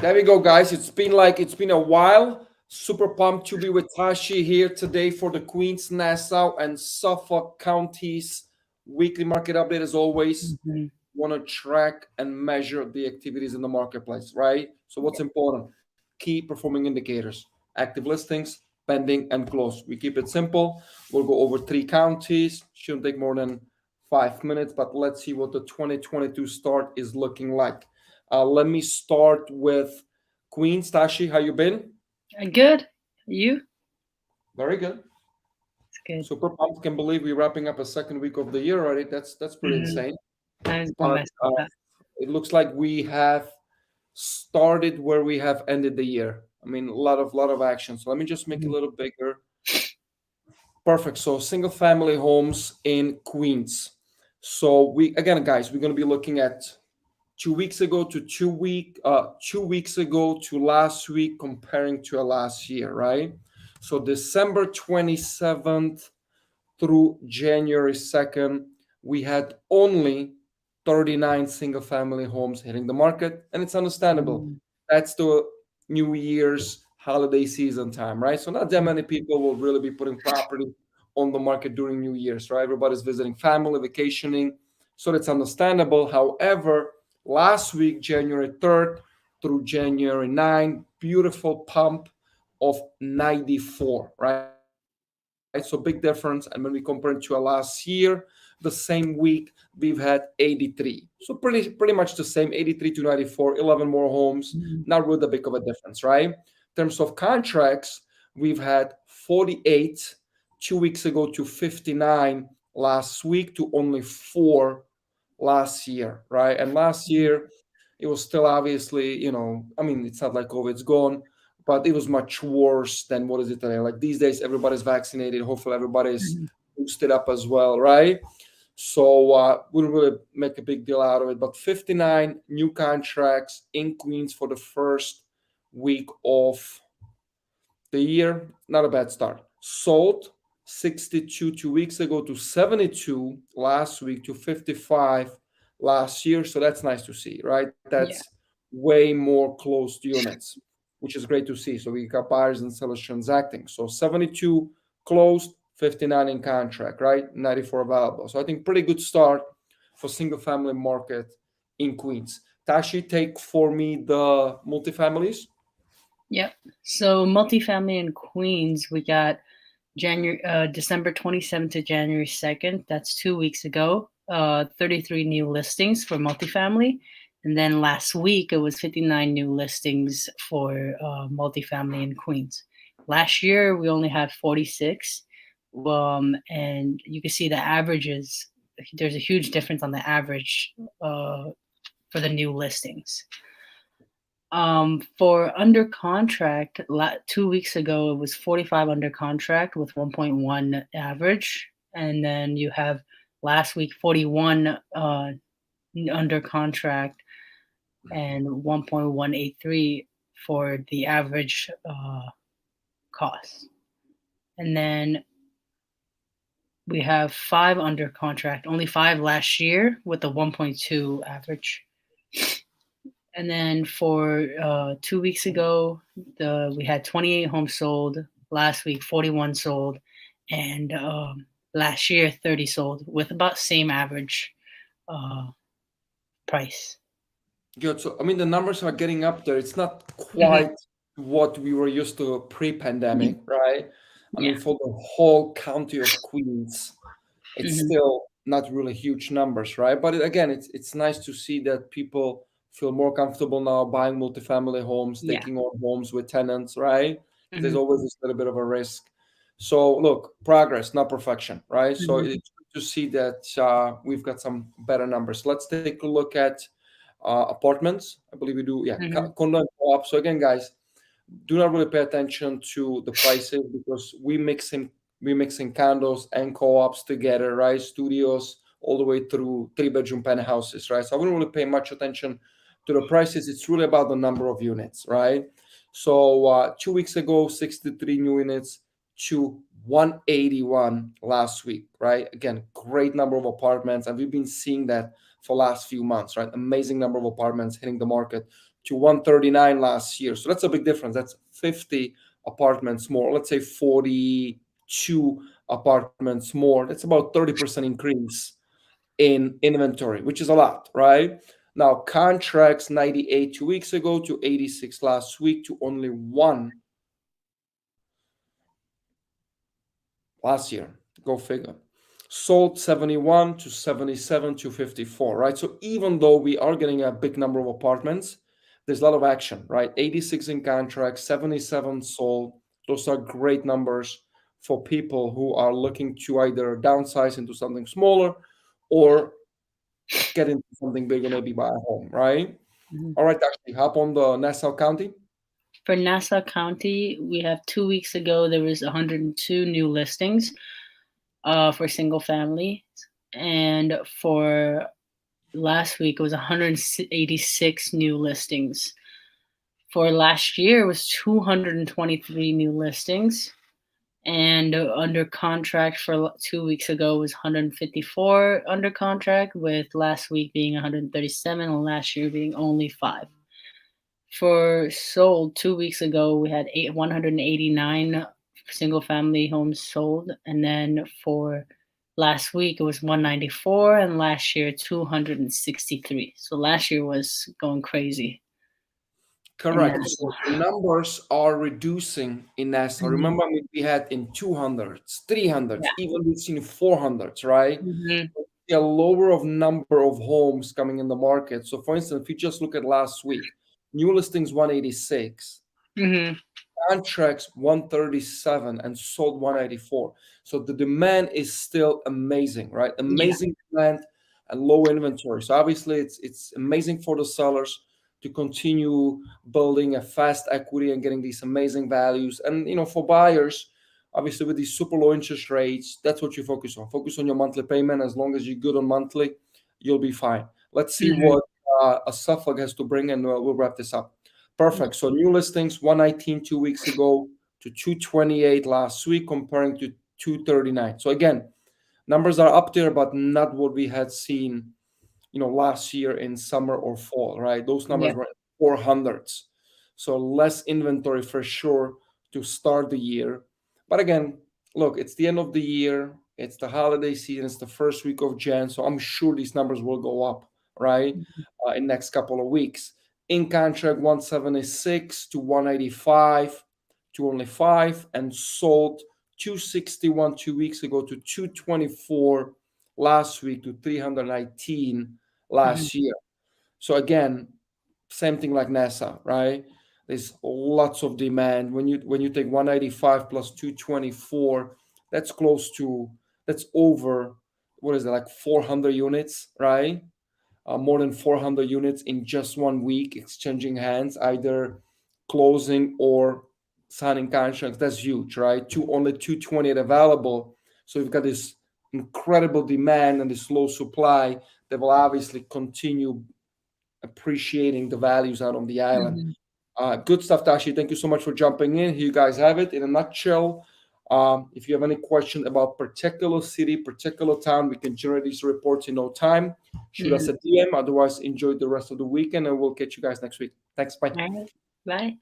There we go, guys. It's been a while. Super pumped to be with Tashi here today for the Queens, Nassau, and Suffolk counties weekly market update. As always, Mhm. want to track and measure the activities in the marketplace, right? So what's important? Key performing indicators: active listings, pending, and close. We keep it simple. We'll go over three counties. Shouldn't take more than 5 minutes, but let's see what the 2022 start is looking like. Let me start with Queens. Tashi, how you been? Good. You? Very good. It's good. Super pumped. Can believe we're wrapping up a second week of the year already. That's pretty hmm insane. I was gonna But mess with that. it looks like we have started where we have ended the year. I mean, a lot of action. So let me just make it a Mhm. little bigger. Perfect. So single family homes in Queens. So we again, guys, we're gonna be looking at 2 weeks ago to 2 weeks ago to last week, comparing to last year, right? So December 27th through January 2nd, we had only 39 single family homes hitting the market, and it's understandable. Mhm. That's the New Year's holiday season time, right? So not that many people will really be putting property on the market during New Year's, right? Everybody's visiting family, vacationing, so that's understandable. However, last week, January 3rd through January 9th, beautiful pump of 94, right? So big difference. And when we compare it to last year, the same week, we've had 83. So pretty much the same, 83 to 94, 11 more homes. Not really the big of a difference, right? In terms of contracts, we've had 48 2 weeks ago to 59 last week to only four last year, right? And last Mhm. year, it was still obviously, I mean, it's not like COVID's gone, but it was much worse than what is it today. Like these days, everybody's vaccinated. Hopefully, everybody's Mhm. boosted up as well, right? So we don't really make a big deal out of it. But 59 new contracts in Queens for the first week of the year, not a bad start. Sold 62 2 weeks ago to 72 last week to 55 last year. So that's nice to see, right? That's Yeah. way more closed units, which is great to see. So we got buyers and sellers transacting. So 72 closed, 59 in contract, right? 94 available. So I think pretty good start for single family market in Queens. Tashi, take for me the multifamilies. Yep. So multifamily in Queens, we got December 27th to January 2nd. That's 2 weeks ago. 33 new listings for multifamily. And then last week it was 59 new listings for multifamily in Queens. Last year we only had 46. And you can see the averages. There's a huge difference on the average for the new listings. For under contract, 2 weeks ago it was 45 under contract with 1.1 average, and then you have last week 41 under contract and 1.183 for the average cost, and then we have five under contract, only five last year with a 1.2 average. And then for 2 weeks ago, we had 28 homes sold. Last week, 41 sold, and last year, 30 sold with about same average uh, price. Good. So, I mean, the numbers are getting up there. It's not hmm quite what we were used to pre-pandemic, right? I Yeah. mean, for the whole county of Queens, it's hmm still not really huge numbers, right? But again, it's nice to see that people feel more comfortable now buying multifamily homes, Yeah. taking on homes with tenants, right? Because there's hmm always this little bit of a risk. So, look, progress, not perfection, right? So hmm it's good to see that we've got some better numbers. Let's take a look at apartments. I believe we do, yeah, hmm condo and co-op. So again, guys, do not really pay attention to the prices because we mixing condos and co-ops together, right? Studios all the way through three-bedroom penthouses, right? So I wouldn't really pay much attention to the prices. It's really about the number of units, right? So 2 weeks ago, 63 new units to 181 last week, right? Again, great number of apartments, and we've been seeing that for last few months, right? Amazing number of apartments hitting the market to 139 last year. So that's a big difference. That's 50 apartments more. Let's say 42 apartments more. That's about 30% increase in inventory, which is a lot, right? Now, contracts 98 2 weeks ago to 86 last week to only one last year. Go figure. Sold 71 to 77 to 54, right? So even though we are getting a big number of apartments, there's a lot of action, right? 86 in contract, 77 sold. Those are great numbers for people who are looking to either downsize into something smaller or get into something bigger, maybe buy a home, right? Mhm. All right, actually, hop on the Nassau County. For Nassau County, we have 2 weeks ago there was 102 new listings for single family, and for last week it was 186 new listings. For last year it was 223 new listings, and under contract for 2 weeks ago was 154 under contract, with last week being 137 and last year being only 5. For sold 2 weeks ago, we had 189 single family homes sold, and then for last week it was 194, and last year 263. So last year was going crazy in Correct. Nassau. So the numbers are reducing in Nassau. Mhm. Remember, we had in 200s, 300s, Yeah. even we've seen 400s, right? Mhm. A lower of number of homes coming in the market. So, for instance, if you just look at last week, new listings 186, Mhm. contracts 137 and sold 184. So the demand is still amazing, right? Yeah. Amazing demand and low inventory. So obviously it's amazing for the sellers to continue building a fast equity and getting these amazing values. And for buyers, obviously with these super low interest rates, that's what you focus on. Focus on your monthly payment. As long as you're good on monthly, you'll be fine. Let's see Mhm. what a Suffolk has to bring, and we'll wrap this up. Perfect. So new listings 119 2 weeks ago to 228 last week, comparing to 239. So again, numbers are up there, but not what we had seen, last year in summer or fall, right? Those numbers Yeah. were 400s. So less inventory for sure to start the year. But again, look, it's the end of the year. It's the holiday season. It's the first week of Jan. So I'm sure these numbers will go up, right? In next couple of weeks. In contract 176 to 185 to only 5, and sold 261 2 weeks ago to 224 last week to 319 Mhm. last year. So again, same thing like NASA, right? There's lots of demand. When you take 185 plus 224, that's close to that's over what is it, like 400 units, right? More than 400 units in just 1 week exchanging hands, either closing or signing contracts. That's huge, right? Only 228 available. So you've got this incredible demand and this low supply that will obviously continue appreciating the values out on the island. Mhm. Good stuff, Tashi. Thank you so much for jumping in. Here you guys have it in a nutshell. If you have any question about particular city, particular town, we can generate these reports in no time. Shoot us Mhm. a DM. Otherwise, enjoy the rest of the weekend, and we'll catch you guys next week. Thanks. Bye. All right. Bye.